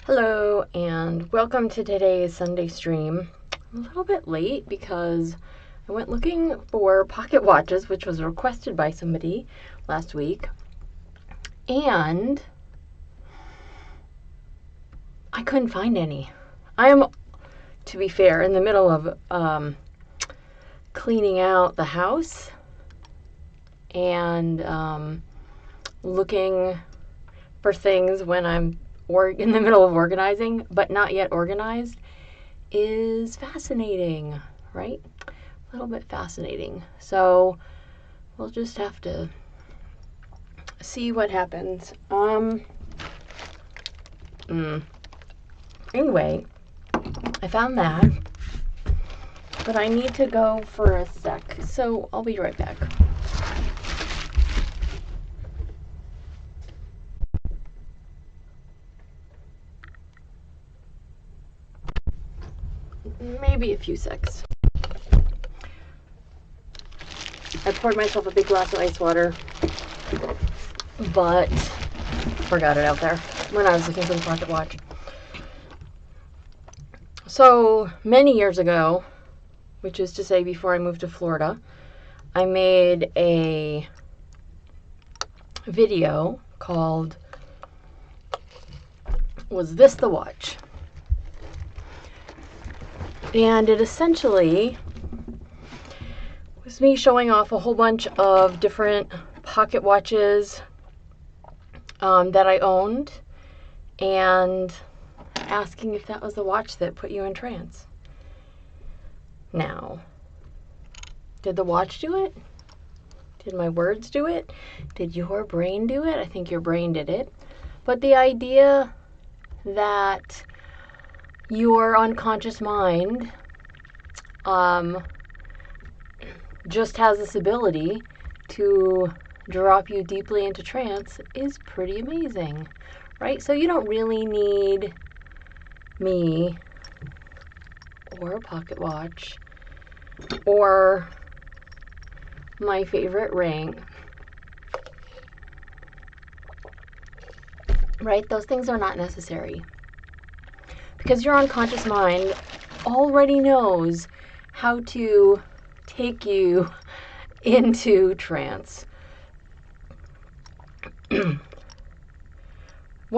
Hello and welcome to today's Sunday stream. I'm a little bit late because I went looking for pocket watches, which was requested by somebody last week, and I couldn't find any. I am, to be fair, in the middle of cleaning out the house and looking for things when I'm in the middle of organizing, but not yet organized, is fascinating, right? A little bit fascinating. So we'll just have to see what happens. Anyway, I found that, but I need to go for a sec, so I'll be right back. Maybe a few secs. I poured myself a big glass of ice water, but forgot it out there when I was looking for the pocket watch. So many years ago, which is to say before I moved to Florida, I made a video called "Was This the Watch?" And it essentially was me showing off a whole bunch of different pocket watches that I owned and asking if that was the watch that put you in trance. Now, did the watch do it? Did my words do it? Did your brain do it? I think your brain did it. But the idea that your unconscious mind just has this ability to drop you deeply into trance is pretty amazing, right? So you don't really need me or a pocket watch or my favorite ring, right? Those things are not necessary, because your unconscious mind already knows how to take you into trance. One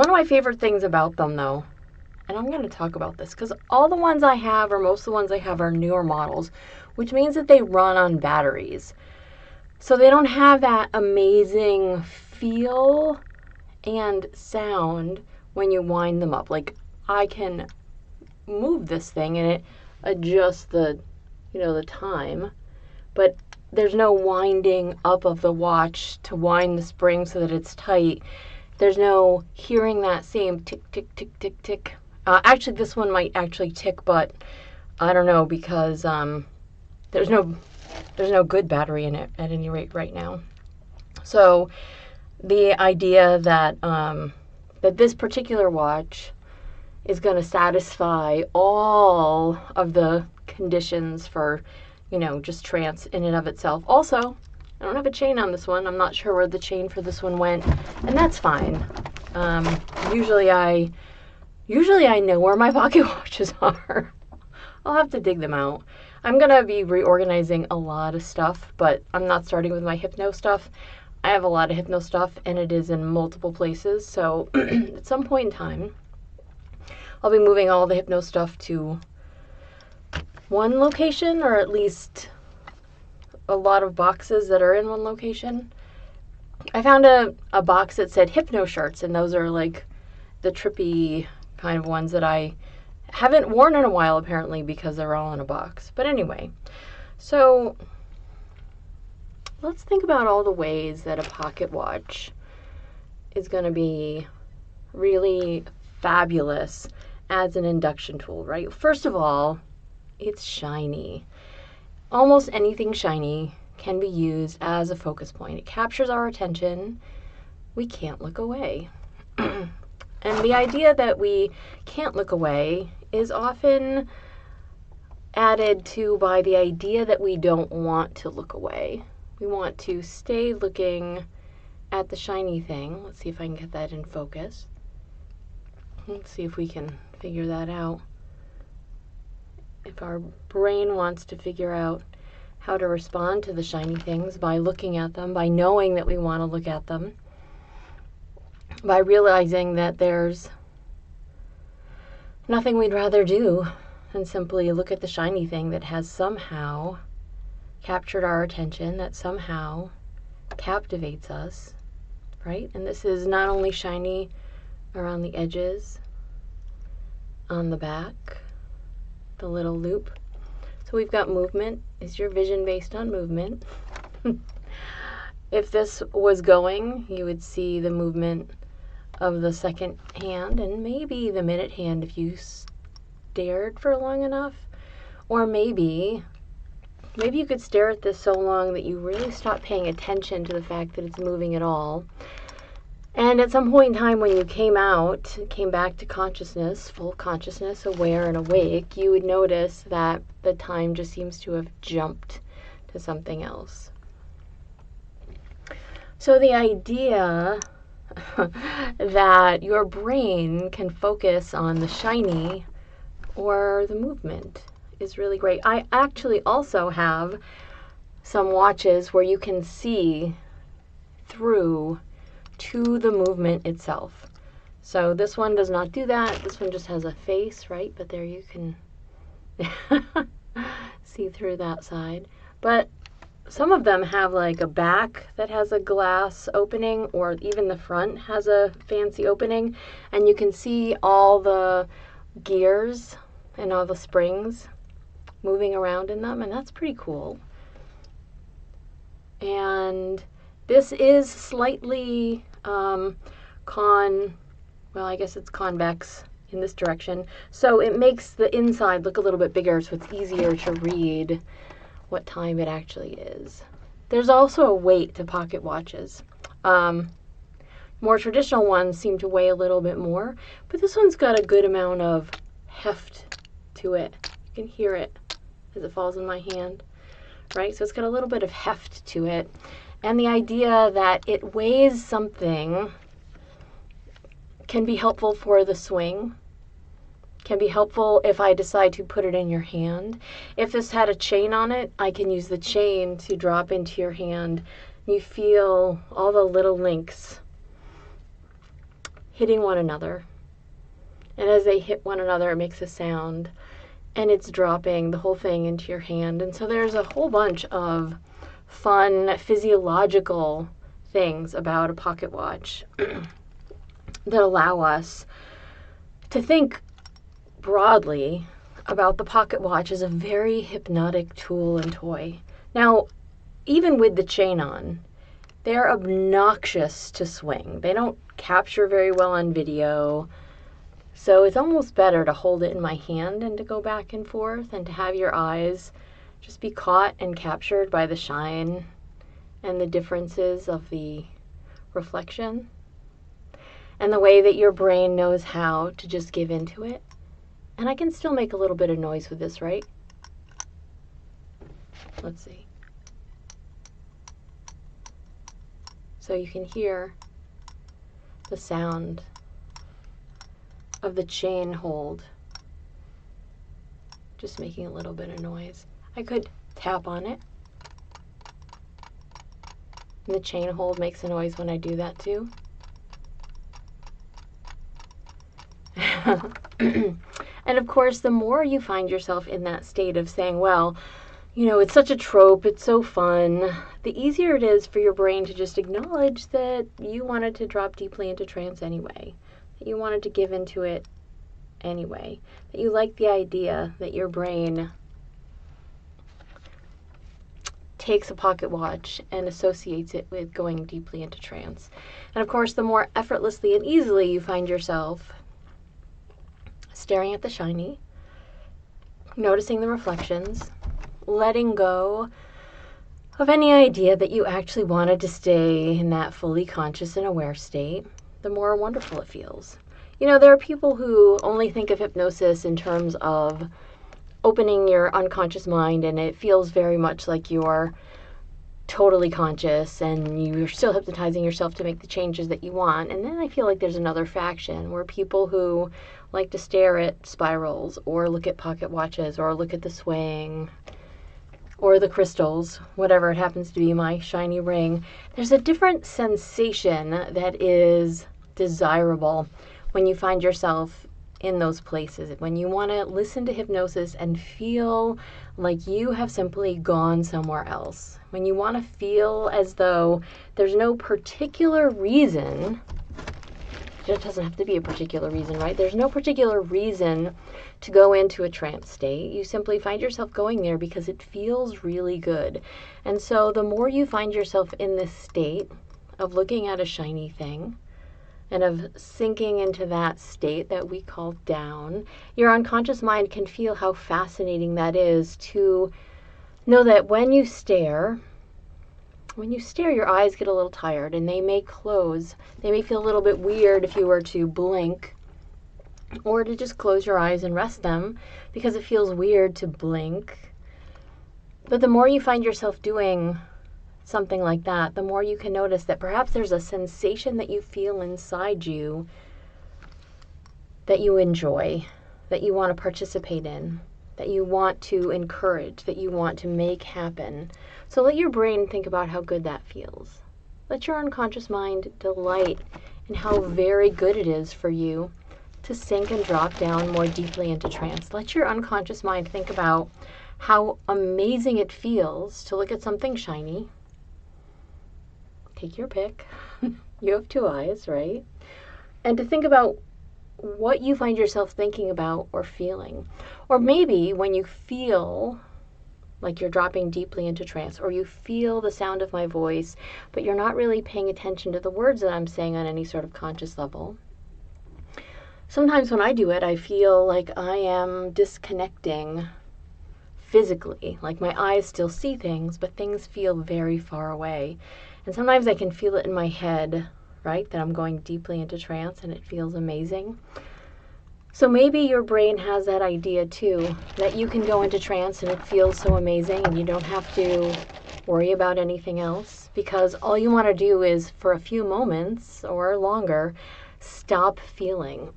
of my favorite things about them, though, and I'm going to talk about this because all the ones I have, or most of the ones I have, are newer models, which means that they run on batteries. So they don't have that amazing feel and sound when you wind them up. Like, I can move this thing and it adjusts the time, but there's no winding up of the watch to wind the spring so that it's tight. There's no hearing that same tick, tick, tick, tick, tick. Actually, this one might actually tick, but I don't know, because there's no good battery in it at any rate right now. So the idea that that this particular watch is going to satisfy all of the conditions for, just trance in and of itself. Also, I don't have a chain on this one. I'm not sure where the chain for this one went, and that's fine. Usually I know where my pocket watches are. I'll have to dig them out. I'm going to be reorganizing a lot of stuff, but I'm not starting with my hypno stuff. I have a lot of hypno stuff, and it is in multiple places, so at some point in time, I'll be moving all the hypno stuff to one location, or at least a lot of boxes that are in one location. I found a box that said hypno shirts, and those are like the trippy kind of ones that I haven't worn in a while, apparently, because they're all in a box. But anyway, so let's think about all the ways that a pocket watch is going to be really fabulous as an induction tool, right? First of all, it's shiny. Almost anything shiny can be used as a focus point. It captures our attention. We can't look away. And the idea that we can't look away is often added to by the idea that we don't want to look away. We want to stay looking at the shiny thing. Let's see if I can get that in focus. Let's see if we can figure that out. If our brain wants to figure out how to respond to the shiny things by looking at them, by knowing that we want to look at them, by realizing that there's nothing we'd rather do than simply look at the shiny thing that has somehow captured our attention, that somehow captivates us, right? And this is not only shiny around the edges, on the back, the little loop. So we've got movement. Is your vision based on movement? If this was going, you would see the movement of the second hand and maybe the minute hand if you stared for long enough. Or maybe you could stare at this so long that you really stop paying attention to the fact that it's moving at all. And at some point in time when you came back to consciousness, full consciousness, aware and awake, you would notice that the time just seems to have jumped to something else. So the idea that your brain can focus on the shiny or the movement is really great. I actually also have some watches where you can see through to the movement itself. So this one does not do that. This one just has a face, right? But there you can see through that side. But some of them have like a back that has a glass opening, or even the front has a fancy opening, and you can see all the gears and all the springs moving around in them, and that's pretty cool. And this is slightly I guess it's convex in this direction, so it makes the inside look a little bit bigger, so it's easier to read what time it actually is. There's also a weight to pocket watches. More traditional ones seem to weigh a little bit more, but this one's got a good amount of heft to it. You can hear it as it falls in my hand, right? So it's got a little bit of heft to it. And the idea that it weighs something can be helpful for the swing, can be helpful if I decide to put it in your hand. If this had a chain on it, I can use the chain to drop into your hand. You feel all the little links hitting one another. And as they hit one another, it makes a sound. And it's dropping the whole thing into your hand. And so there's a whole bunch of fun physiological things about a pocket watch that allow us to think broadly about the pocket watch as a very hypnotic tool and toy. Now, even with the chain on, they're obnoxious to swing. They don't capture very well on video, so it's almost better to hold it in my hand and to go back and forth and to have your eyes just be caught and captured by the shine and the differences of the reflection and the way that your brain knows how to just give into it. And I can still make a little bit of noise with this, right? Let's see. So you can hear the sound of the chain hold just making a little bit of noise. I could tap on it. And the chain hold makes a noise when I do that too. And of course, the more you find yourself in that state of saying, well, you know, it's such a trope, it's so fun, the easier it is for your brain to just acknowledge that you wanted to drop deeply into trance anyway, that you wanted to give into it anyway, that you like the idea that your brain takes a pocket watch and associates it with going deeply into trance. And of course, the more effortlessly and easily you find yourself staring at the shiny, noticing the reflections, letting go of any idea that you actually wanted to stay in that fully conscious and aware state, the more wonderful it feels. You know, there are people who only think of hypnosis in terms of opening your unconscious mind, and it feels very much like you're totally conscious and you're still hypnotizing yourself to make the changes that you want. And then I feel like there's another faction where people who like to stare at spirals or look at pocket watches or look at the swaying or the crystals, whatever it happens to be, my shiny ring. There's a different sensation that is desirable when you find yourself in those places, when you want to listen to hypnosis and feel like you have simply gone somewhere else, when you want to feel as though there's no particular reason. It doesn't have to be a particular reason, right? There's no particular reason to go into a trance state. You simply find yourself going there because it feels really good. And so the more you find yourself in this state of looking at a shiny thing and of sinking into that state that we call down, your unconscious mind can feel how fascinating that is to know that when you stare, your eyes get a little tired and they may close. They may feel a little bit weird if you were to blink or to just close your eyes and rest them because it feels weird to blink. But the more you find yourself doing something like that, the more you can notice that perhaps there's a sensation that you feel inside you that you enjoy, that you want to participate in, that you want to encourage, that you want to make happen. So let your brain think about how good that feels. Let your unconscious mind delight in how very good it is for you to sink and drop down more deeply into trance. Let your unconscious mind think about how amazing it feels to look at something shiny. Take your pick. You have two eyes, right? And to think about what you find yourself thinking about or feeling. Or maybe when you feel like you're dropping deeply into trance, or you feel the sound of my voice, but you're not really paying attention to the words that I'm saying on any sort of conscious level. Sometimes when I do it, I feel like I am disconnecting physically, like my eyes still see things, but things feel very far away. And sometimes I can feel it in my head, right, that I'm going deeply into trance and it feels amazing. So maybe your brain has that idea too, that you can go into trance and it feels so amazing and you don't have to worry about anything else, because all you want to do is, for a few moments or longer, stop feeling,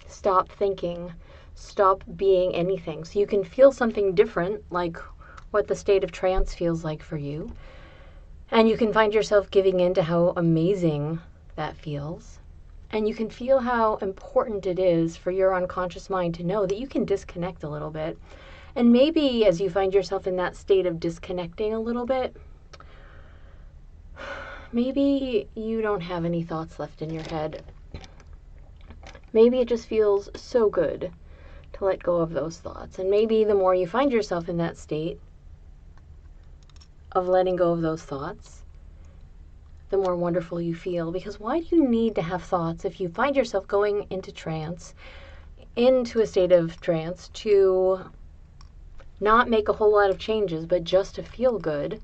stop thinking, stop being anything. So you can feel something different, like what the state of trance feels like for you. And you can find yourself giving in to how amazing that feels. And you can feel how important it is for your unconscious mind to know that you can disconnect a little bit. And maybe as you find yourself in that state of disconnecting a little bit, maybe you don't have any thoughts left in your head. Maybe it just feels so good to let go of those thoughts. And maybe the more you find yourself in that state of letting go of those thoughts, the more wonderful you feel. Because why do you need to have thoughts if you find yourself going into trance, into a state of trance, to not make a whole lot of changes, but just to feel good?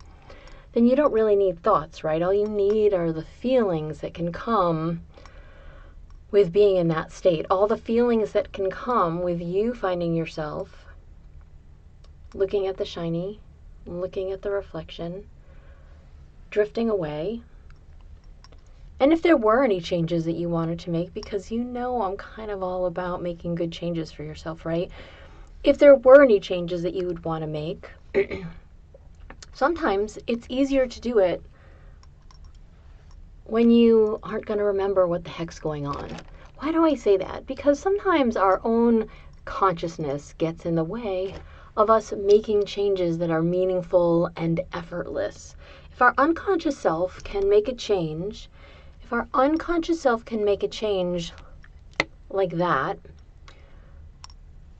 Then you don't really need thoughts, right? All you need are the feelings that can come with being in that state. All the feelings that can come with you finding yourself looking at the shiny, looking at the reflection, drifting away. And if there were any changes that you wanted to make, because you know I'm kind of all about making good changes for yourself, right? If there were any changes that you would want to make, sometimes it's easier to do it when you aren't going to remember what the heck's going on. Why do I say that? Because sometimes our own consciousness gets in the way of us making changes that are meaningful and effortless. If our unconscious self can make a change, if our unconscious self can make a change like that,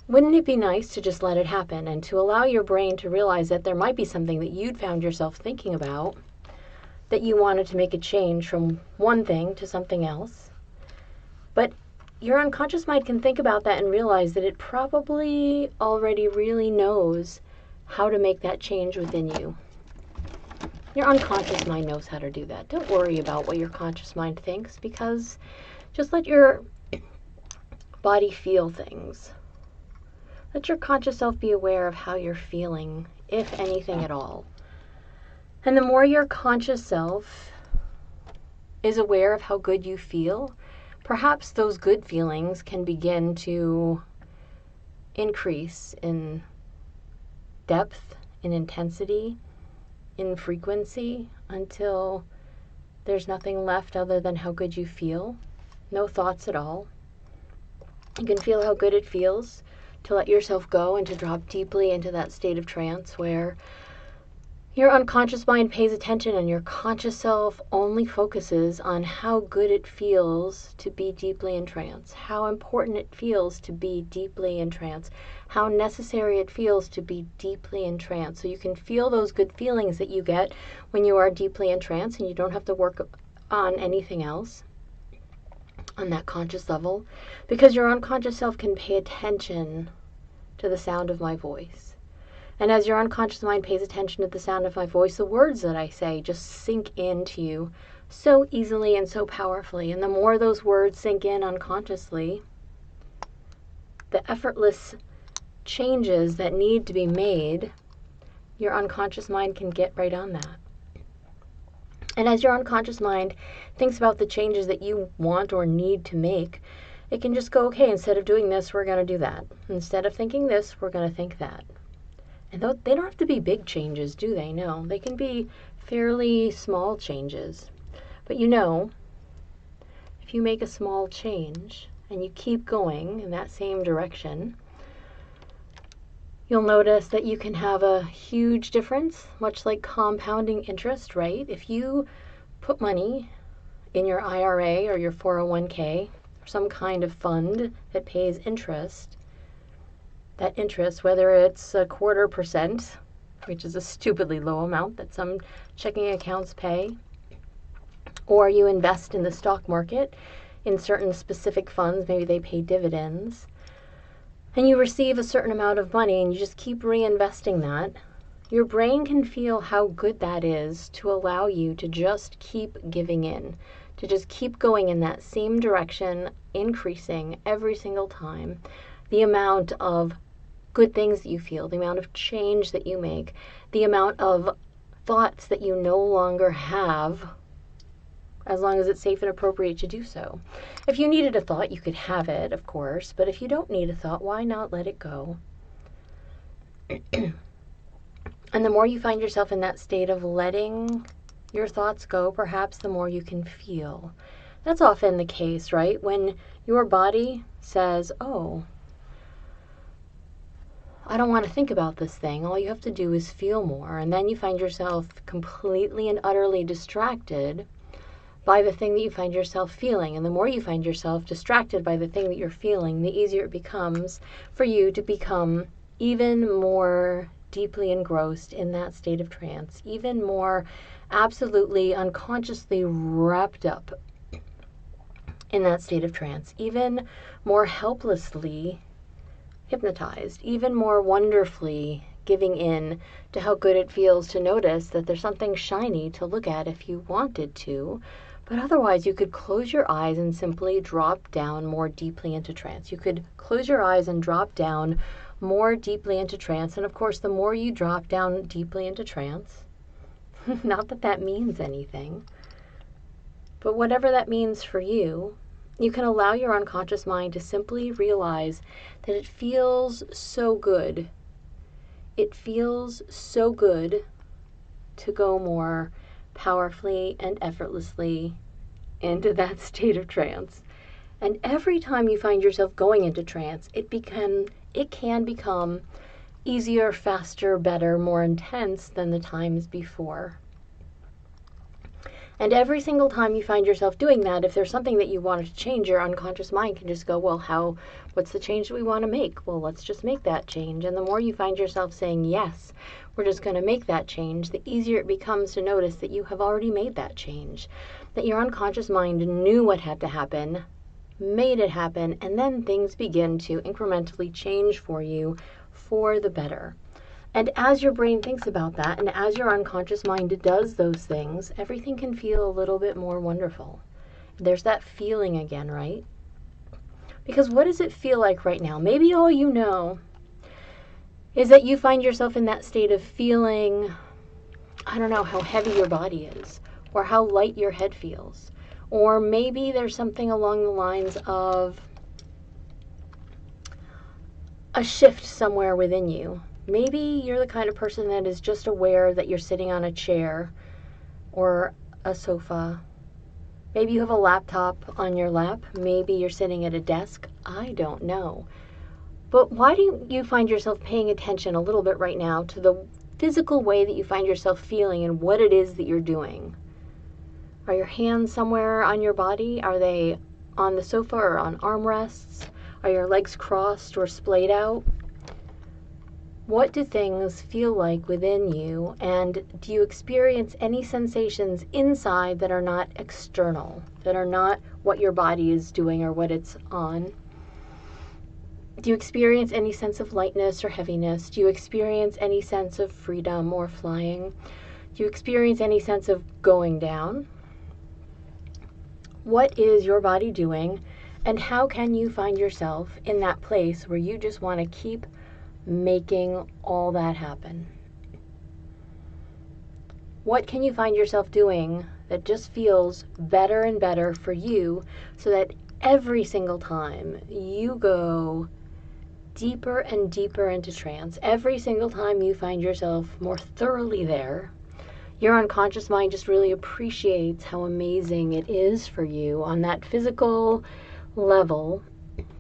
wouldn't it be nice to just let it happen and to allow your brain to realize that there might be something that you'd found yourself thinking about, that you wanted to make a change from one thing to something else. But your unconscious mind can think about that and realize that it probably already really knows how to make that change within you. Your unconscious mind knows how to do that. Don't worry about what your conscious mind thinks, because just let your body feel things. Let your conscious self be aware of how you're feeling, if anything at all. And the more your conscious self is aware of how good you feel, perhaps those good feelings can begin to increase in depth, in intensity, in frequency, until there's nothing left other than how good you feel. No thoughts at all. You can feel how good it feels to let yourself go and to drop deeply into that state of trance where your unconscious mind pays attention and your conscious self only focuses on how good it feels to be deeply in trance, how important it feels to be deeply in trance, how necessary it feels to be deeply in trance. So you can feel those good feelings that you get when you are deeply in trance and you don't have to work on anything else on that conscious level, because your unconscious self can pay attention to the sound of my voice. And as your unconscious mind pays attention to the sound of my voice, the words that I say just sink into you so easily and so powerfully. And the more those words sink in unconsciously, the effortless changes that need to be made, your unconscious mind can get right on that. And as your unconscious mind thinks about the changes that you want or need to make, it can just go, okay, instead of doing this, we're going to do that. Instead of thinking this, we're going to think that. And they don't have to be big changes, do they? No, they can be fairly small changes. But you know, if you make a small change and you keep going in that same direction, you'll notice that you can have a huge difference, much like compounding interest, right? If you put money in your IRA or your 401k, or some kind of fund that pays interest, that interest, whether it's 0.25%, which is a stupidly low amount that some checking accounts pay, or you invest in the stock market in certain specific funds, maybe they pay dividends, and you receive a certain amount of money and you just keep reinvesting that, your brain can feel how good that is to allow you to just keep giving in, to just keep going in that same direction, increasing every single time the amount of good things that you feel, the amount of change that you make, the amount of thoughts that you no longer have, as long as it's safe and appropriate to do so. If you needed a thought, you could have it, of course, but if you don't need a thought, why not let it go? And the more you find yourself in that state of letting your thoughts go, perhaps the more you can feel. That's often the case, right? When your body says, oh, I don't want to think about this thing. All you have to do is feel more. And then you find yourself completely and utterly distracted by the thing that you find yourself feeling. And the more you find yourself distracted by the thing that you're feeling, the easier it becomes for you to become even more deeply engrossed in that state of trance, even more absolutely unconsciously wrapped up in that state of trance, even more helplessly hypnotized, even more wonderfully giving in to how good it feels to notice that there's something shiny to look at if you wanted to, but otherwise you could close your eyes and simply drop down more deeply into trance. You could close your eyes and drop down more deeply into trance, and of course the more you drop down deeply into trance, not that that means anything, but whatever that means for you, you can allow your unconscious mind to simply realize that it feels so good. It feels so good to go more powerfully and effortlessly into that state of trance. And every time you find yourself going into trance, it can become easier, faster, better, more intense than the times before. And every single time you find yourself doing that, if there's something that you wanted to change, your unconscious mind can just go, well, what's the change that we want to make? Well, let's just make that change. And the more you find yourself saying, yes, we're just going to make that change, the easier it becomes to notice that you have already made that change, that your unconscious mind knew what had to happen, made it happen, and then things begin to incrementally change for you for the better. And as your brain thinks about that, and as your unconscious mind does those things, everything can feel a little bit more wonderful. There's that feeling again, right? Because what does it feel like right now? Maybe all you know is that you find yourself in that state of feeling I don't know, how heavy your body is, or how light your head feels. Or maybe there's something along the lines of a shift somewhere within you. Maybe you're the kind of person that is just aware that you're sitting on a chair or a sofa. Maybe you have a laptop on your lap. Maybe you're sitting at a desk. I don't know. But why do you find yourself paying attention a little bit right now to the physical way that you find yourself feeling and what it is that you're doing? Are your hands somewhere on your body? Are they on the sofa or on armrests? Are your legs crossed or splayed out? What do things feel like within you, and do you experience any sensations inside that are not external, that are not what your body is doing or what it's on? Do you experience any sense of lightness or heaviness? Do you experience any sense of freedom or flying? Do you experience any sense of going down? What is your body doing, and how can you find yourself in that place where you just want to keep making all that happen? What can you find yourself doing that just feels better and better for you, so that every single time you go deeper and deeper into trance, every single time you find yourself more thoroughly there, your unconscious mind just really appreciates how amazing it is for you on that physical level,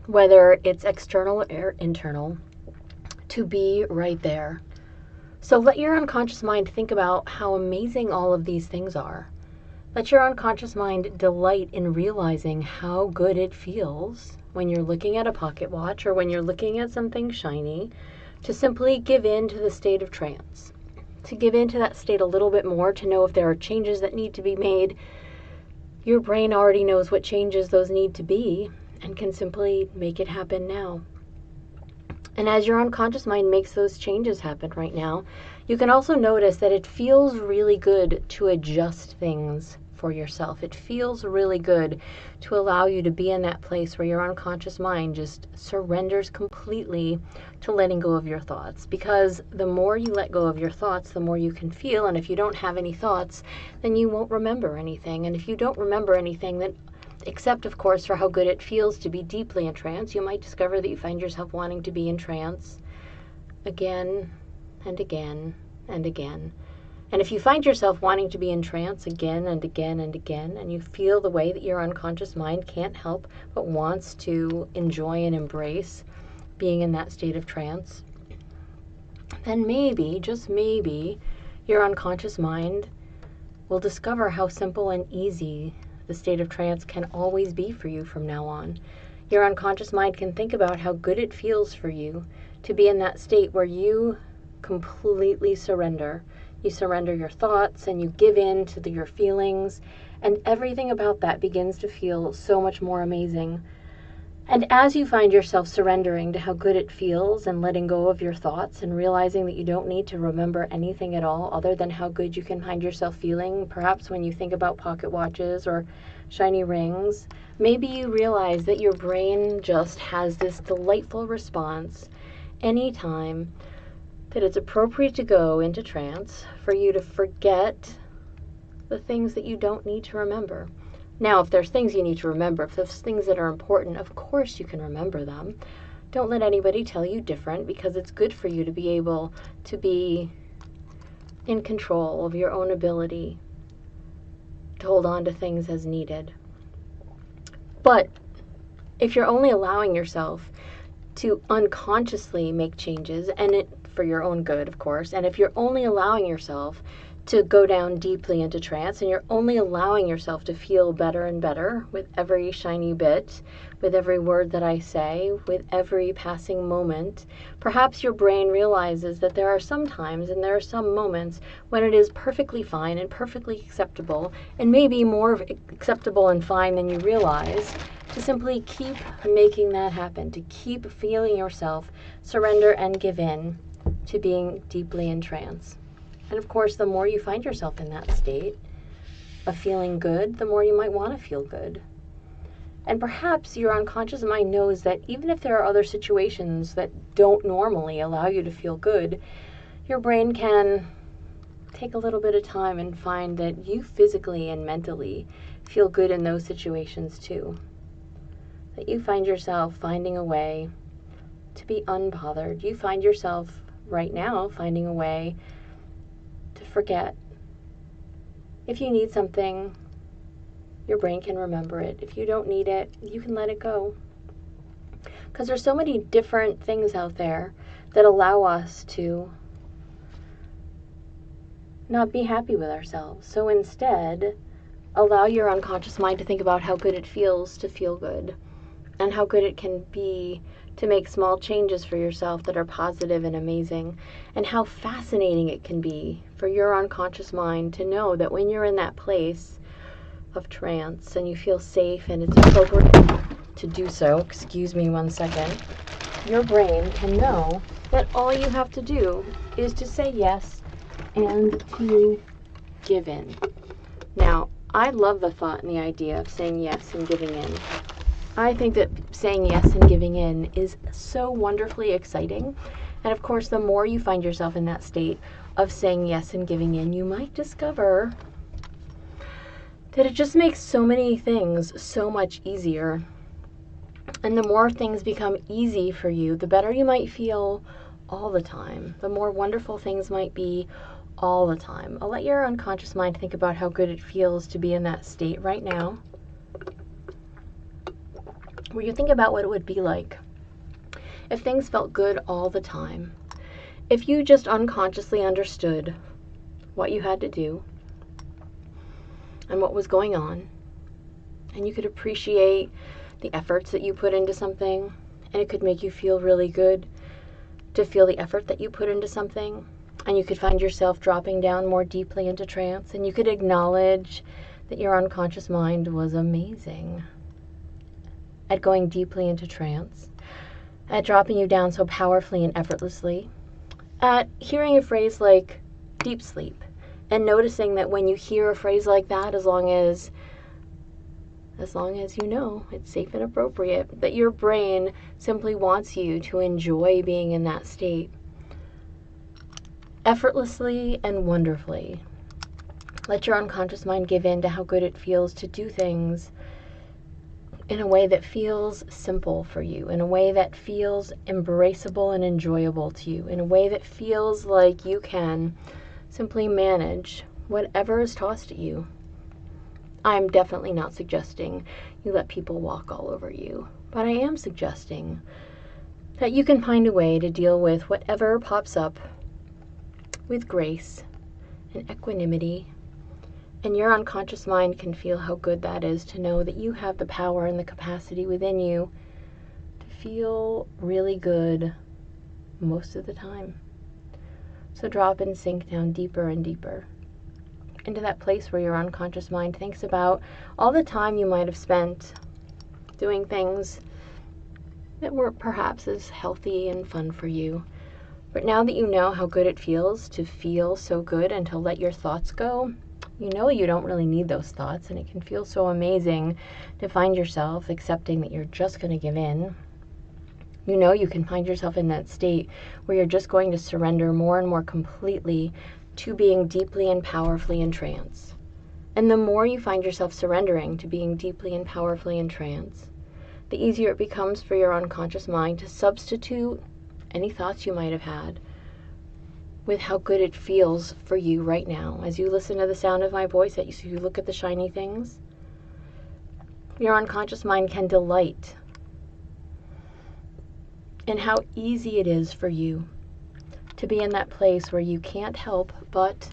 whether it's external or internal, to be right there. So let your unconscious mind think about how amazing all of these things are. Let your unconscious mind delight in realizing how good it feels when you're looking at a pocket watch or when you're looking at something shiny, to simply give in to the state of trance, to give in to that state a little bit more, to know if there are changes that need to be made. Your brain already knows what changes those need to be and can simply make it happen now. And as your unconscious mind makes those changes happen right now, you can also notice that it feels really good to adjust things for yourself. It feels really good to allow you to be in that place where your unconscious mind just surrenders completely to letting go of your thoughts. Because the more you let go of your thoughts, the more you can feel. And if you don't have any thoughts, then you won't remember anything. And if you don't remember anything, then except, of course, for how good it feels to be deeply in trance, you might discover that you find yourself wanting to be in trance again and again and again. And if you find yourself wanting to be in trance again and again and again, and you feel the way that your unconscious mind can't help but wants to enjoy and embrace being in that state of trance, then maybe, just maybe, your unconscious mind will discover how simple and easy the state of trance can always be for you from now on. Your unconscious mind can think about how good it feels for you to be in that state where you completely surrender. You surrender your thoughts and you give in to your feelings, and everything about that begins to feel so much more amazing. And as you find yourself surrendering to how good it feels and letting go of your thoughts and realizing that you don't need to remember anything at all other than how good you can find yourself feeling, perhaps when you think about pocket watches or shiny rings, maybe you realize that your brain just has this delightful response anytime that it's appropriate to go into trance, for you to forget the things that you don't need to remember. Now, if there's things you need to remember, if there's things that are important, of course you can remember them. Don't let anybody tell you different, because it's good for you to be able to be in control of your own ability to hold on to things as needed. But if you're only allowing yourself to unconsciously make changes, and it for your own good, of course, and if you're only allowing yourself to go down deeply into trance, and you're only allowing yourself to feel better and better with every shiny bit, with every word that I say, with every passing moment, perhaps your brain realizes that there are some times and there are some moments when it is perfectly fine and perfectly acceptable, and maybe more acceptable and fine than you realize, to simply keep making that happen, to keep feeling yourself surrender and give in to being deeply in trance. And of course, the more you find yourself in that state of feeling good, the more you might want to feel good. And perhaps your unconscious mind knows that even if there are other situations that don't normally allow you to feel good, your brain can take a little bit of time and find that you physically and mentally feel good in those situations too. That you find yourself finding a way to be unbothered. You find yourself right now finding a way to forget. If you need something, your brain can remember it. If you don't need it, you can let it go. Because there's so many different things out there that allow us to not be happy with ourselves. So instead, allow your unconscious mind to think about how good it feels to feel good, and how good it can be to make small changes for yourself that are positive and amazing, and how fascinating it can be for your unconscious mind to know that when you're in that place of trance and you feel safe and it's appropriate to do so, excuse me one second, your brain can know that all you have to do is to say yes and to give in. Now, I love the thought and the idea of saying yes and giving in. I think that saying yes and giving in is so wonderfully exciting. And of course, the more you find yourself in that state of saying yes and giving in, you might discover that it just makes so many things so much easier. And the more things become easy for you, the better you might feel all the time. The more wonderful things might be all the time. I'll let your unconscious mind think about how good it feels to be in that state right now, where you think about what it would be like if things felt good all the time. If you just unconsciously understood what you had to do and what was going on, and you could appreciate the efforts that you put into something, and it could make you feel really good to feel the effort that you put into something, and you could find yourself dropping down more deeply into trance, and you could acknowledge that your unconscious mind was amazing at going deeply into trance, at dropping you down so powerfully and effortlessly, at hearing a phrase like deep sleep, and noticing that when you hear a phrase like that, as long as you know it's safe and appropriate, that your brain simply wants you to enjoy being in that state effortlessly and wonderfully. Let your unconscious mind give in to how good it feels to do things in a way that feels simple for you, in a way that feels embraceable and enjoyable to you, in a way that feels like you can simply manage whatever is tossed at you. I'm definitely not suggesting you let people walk all over you, but I am suggesting that you can find a way to deal with whatever pops up with grace and equanimity, and your unconscious mind can feel how good that is to know that you have the power and the capacity within you to feel really good most of the time. So drop and sink down deeper and deeper into that place where your unconscious mind thinks about all the time you might have spent doing things that weren't perhaps as healthy and fun for you. But now that you know how good it feels to feel so good and to let your thoughts go, you know you don't really need those thoughts, and it can feel so amazing to find yourself accepting that you're just going to give in. You know you can find yourself in that state where you're just going to surrender more and more completely to being deeply and powerfully in trance. And the more you find yourself surrendering to being deeply and powerfully in trance, the easier it becomes for your unconscious mind to substitute any thoughts you might have had with how good it feels for you right now. As you listen to the sound of my voice, as you look at the shiny things, your unconscious mind can delight in how easy it is for you to be in that place where you can't help but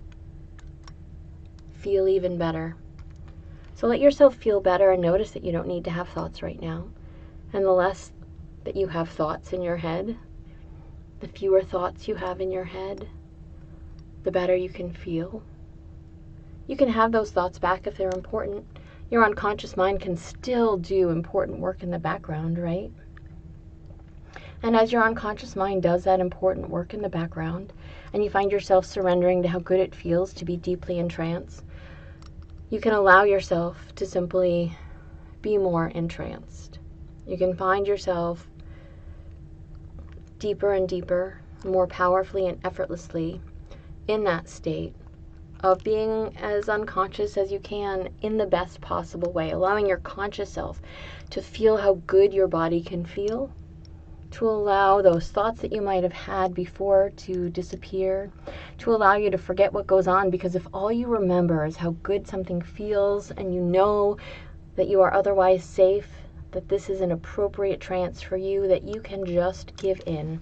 feel even better. So let yourself feel better and notice that you don't need to have thoughts right now. And the less that you have thoughts in your head, the fewer thoughts you have in your head, the better you can feel. You can have those thoughts back if they're important. Your unconscious mind can still do important work in the background, right? And as your unconscious mind does that important work in the background, and you find yourself surrendering to how good it feels to be deeply in trance, you can allow yourself to simply be more entranced. You can find yourself deeper and deeper, more powerfully and effortlessly in that state of being as unconscious as you can in the best possible way, allowing your conscious self to feel how good your body can feel, to allow those thoughts that you might have had before to disappear, to allow you to forget what goes on, because if all you remember is how good something feels and you know that you are otherwise safe, that this is an appropriate trance for you, that you can just give in.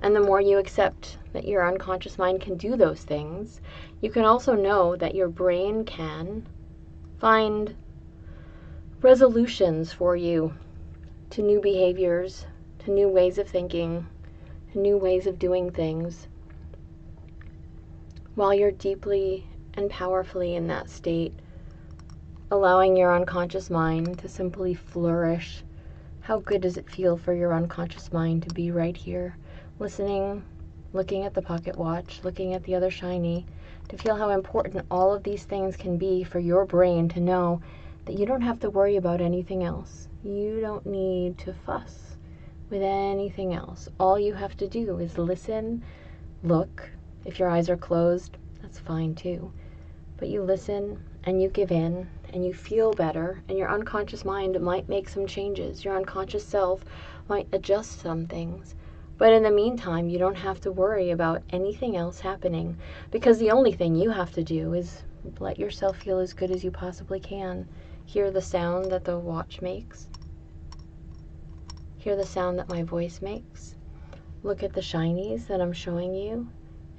And the more you accept that your unconscious mind can do those things, you can also know that your brain can find resolutions for you to new behaviors, to new ways of thinking, to new ways of doing things, while you're deeply and powerfully in that state, allowing your unconscious mind to simply flourish. How good does it feel for your unconscious mind to be right here, listening, looking at the pocket watch, looking at the other shiny, to feel how important all of these things can be for your brain to know that you don't have to worry about anything else. You don't need to fuss with anything else. All you have to do is listen, look. If your eyes are closed, that's fine too. But you listen and you give in and you feel better, and your unconscious mind might make some changes. Your unconscious self might adjust some things. But in the meantime, you don't have to worry about anything else happening, because the only thing you have to do is let yourself feel as good as you possibly can. Hear the sound that the watch makes. Hear the sound that my voice makes. Look at the shinies that I'm showing you,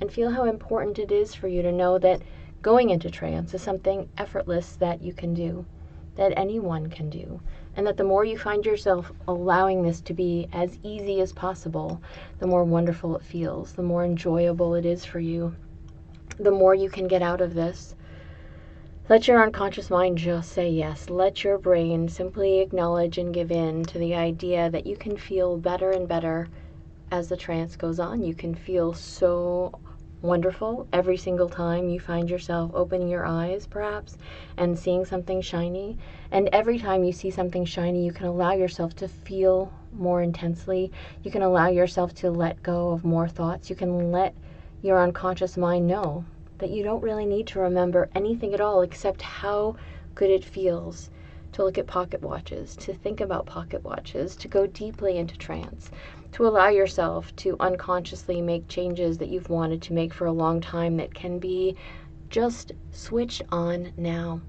and feel how important it is for you to know that going into trance is something effortless that you can do, that anyone can do, and that the more you find yourself allowing this to be as easy as possible, the more wonderful it feels, the more enjoyable it is for you, the more you can get out of this. Let your unconscious mind just say yes. Let your brain simply acknowledge and give in to the idea that you can feel better and better as the trance goes on. You can feel so wonderful every single time you find yourself opening your eyes, perhaps, and seeing something shiny. And every time you see something shiny, you can allow yourself to feel more intensely. You can allow yourself to let go of more thoughts. You can let your unconscious mind know that you don't really need to remember anything at all except how good it feels to look at pocket watches, to think about pocket watches, to go deeply into trance, to allow yourself to unconsciously make changes that you've wanted to make for a long time that can be just switched on now.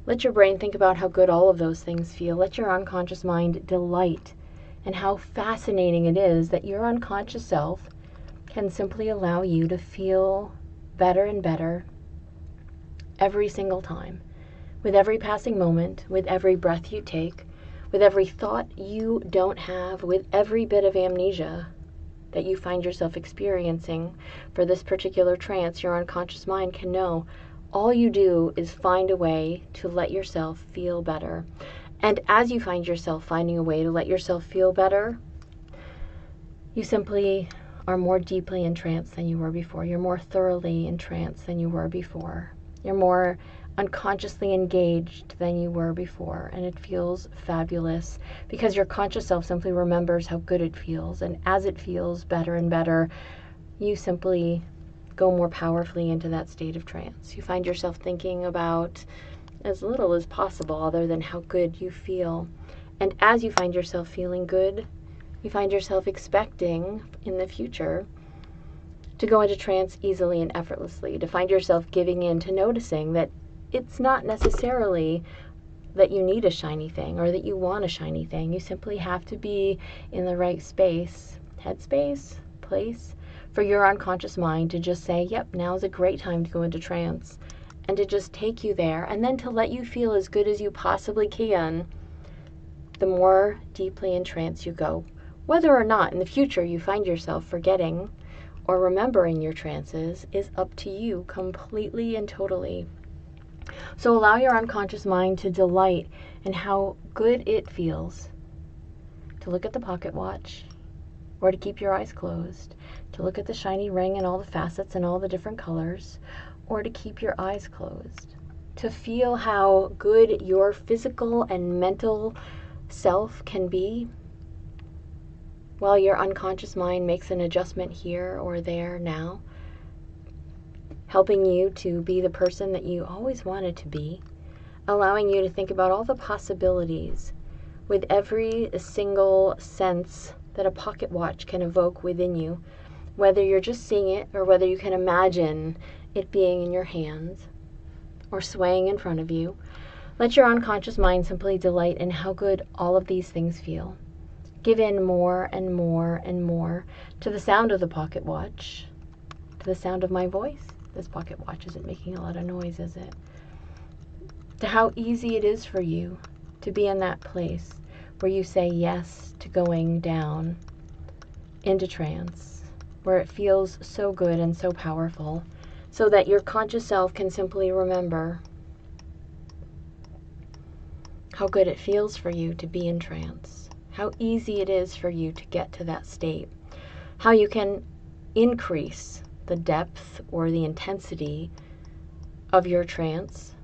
Let your brain think about how good all of those things feel. Let your unconscious mind delight in how fascinating it is that your unconscious self can simply allow you to feel better and better every single time. With every passing moment, with every breath you take, with every thought you don't have, with every bit of amnesia that you find yourself experiencing for this particular trance, your unconscious mind can know all you do is find a way to let yourself feel better. And as you find yourself finding a way to let yourself feel better, you simply are more deeply in trance than you were before. You're more thoroughly in trance than you were before. You're more unconsciously engaged than you were before, and it feels fabulous because your conscious self simply remembers how good it feels, and as it feels better and better, you simply go more powerfully into that state of trance. You find yourself thinking about as little as possible other than how good you feel, and as you find yourself feeling good, you find yourself expecting in the future to go into trance easily and effortlessly, to find yourself giving in to noticing that it's not necessarily that you need a shiny thing or that you want a shiny thing. You simply have to be in the right space, headspace, place, for your unconscious mind to just say, yep, now's a great time to go into trance, and to just take you there, and then to let you feel as good as you possibly can the more deeply in trance you go. Whether or not in the future you find yourself forgetting or remembering your trances is up to you completely and totally. So allow your unconscious mind to delight in how good it feels to look at the pocket watch, or to keep your eyes closed, to look at the shiny ring and all the facets and all the different colors, or to keep your eyes closed, to feel how good your physical and mental self can be while your unconscious mind makes an adjustment here or there now. helping you to be the person that you always wanted to be, allowing you to think about all the possibilities with every single sense that a pocket watch can evoke within you, whether you're just seeing it or whether you can imagine it being in your hands or swaying in front of you. Let your unconscious mind simply delight in how good all of these things feel. Give in more and more and more to the sound of the pocket watch, to the sound of my voice. This pocket watch isn't making a lot of noise, is it? To how easy it is for you to be in that place where you say yes to going down into trance, where it feels so good and so powerful, so that your conscious self can simply remember how good it feels for you to be in trance, how easy it is for you to get to that state, how you can increase the depth or the intensity of your trance,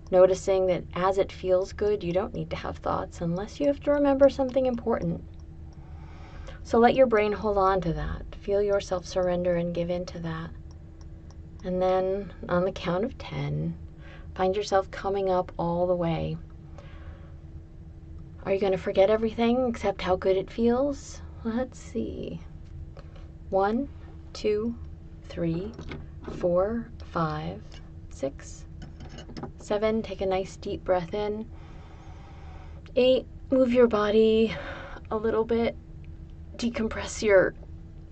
noticing that as it feels good, you don't need to have thoughts unless you have to remember something important. So let your brain hold on to that. Feel yourself surrender and give in to that. And then on the count of 10, find yourself coming up all the way. Are you going to forget everything except how good it feels? Let's see. 1, 2, 3, 4, 5, 6, 7. Take a nice deep breath in. 8. Move your body a little bit. Decompress your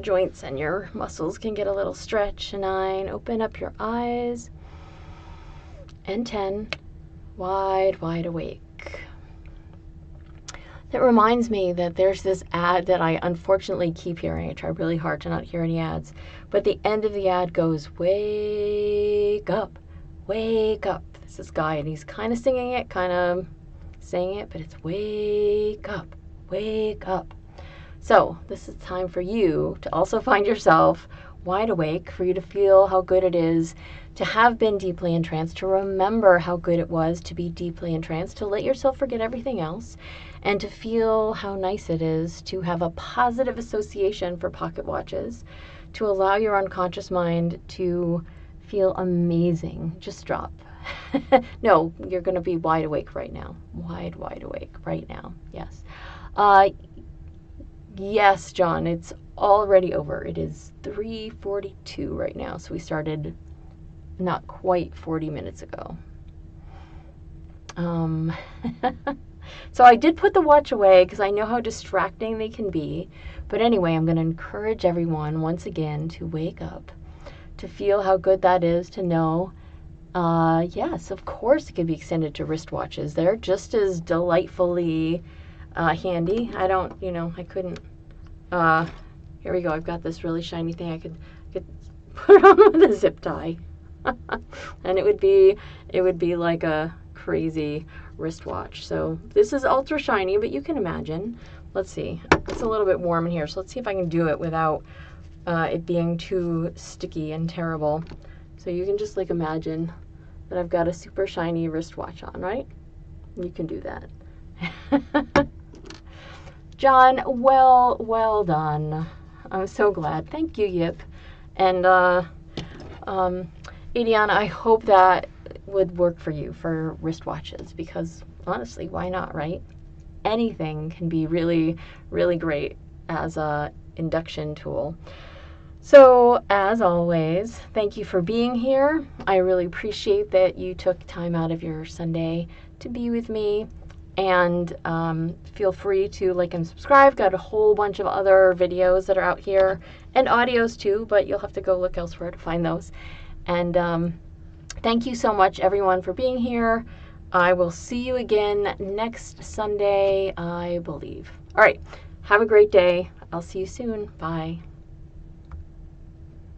joints and your muscles can get a little stretch. 9. Open up your eyes. And 10. Wide, wide awake. That reminds me that there's this ad that I unfortunately keep hearing. I try really hard to not hear any ads. But the end of the ad goes, wake up, wake up. This is guy, and he's kind of singing it, kind of saying it, but it's wake up, wake up. So this is time for you to also find yourself wide awake, for you to feel how good it is to have been deeply entranced, to remember how good it was to be deeply entranced, to let yourself forget everything else, and to feel how nice it is to have a positive association for pocket watches, to allow your unconscious mind to feel amazing. Just drop. No, you're going to be wide awake right now. Wide, wide awake right now. Yes. Yes, John, it's already over. It is 3:42 right now, so we started not quite 40 minutes ago. So I did put the watch away because I know how distracting they can be. But anyway, I'm going to encourage everyone once again to wake up, to feel how good that is, to know, yes, of course it can be extended to wristwatches. They're just as delightfully handy. I couldn't, here we go. I've got this really shiny thing I could put on with a zip tie. And it would be like a crazy wristwatch. So this is ultra shiny, but you can imagine. Let's see. It's a little bit warm in here, so let's see if I can do it without it being too sticky and terrible. So you can just like imagine that I've got a super shiny wristwatch on, right? You can do that. John, well done. I'm so glad. Thank you, Yip. And Adiana, I hope that would work for you for wristwatches, because honestly, why not, right? Anything can be really, really great as a induction tool. So, as always, thank you for being here. I really appreciate that you took time out of your Sunday to be with me. And feel free to like and subscribe. Got a whole bunch of other videos that are out here, and audios too, but you'll have to go look elsewhere to find those. And thank you so much, everyone, for being here. I will see you again next Sunday, I believe. All right. Have a great day. I'll see you soon. Bye.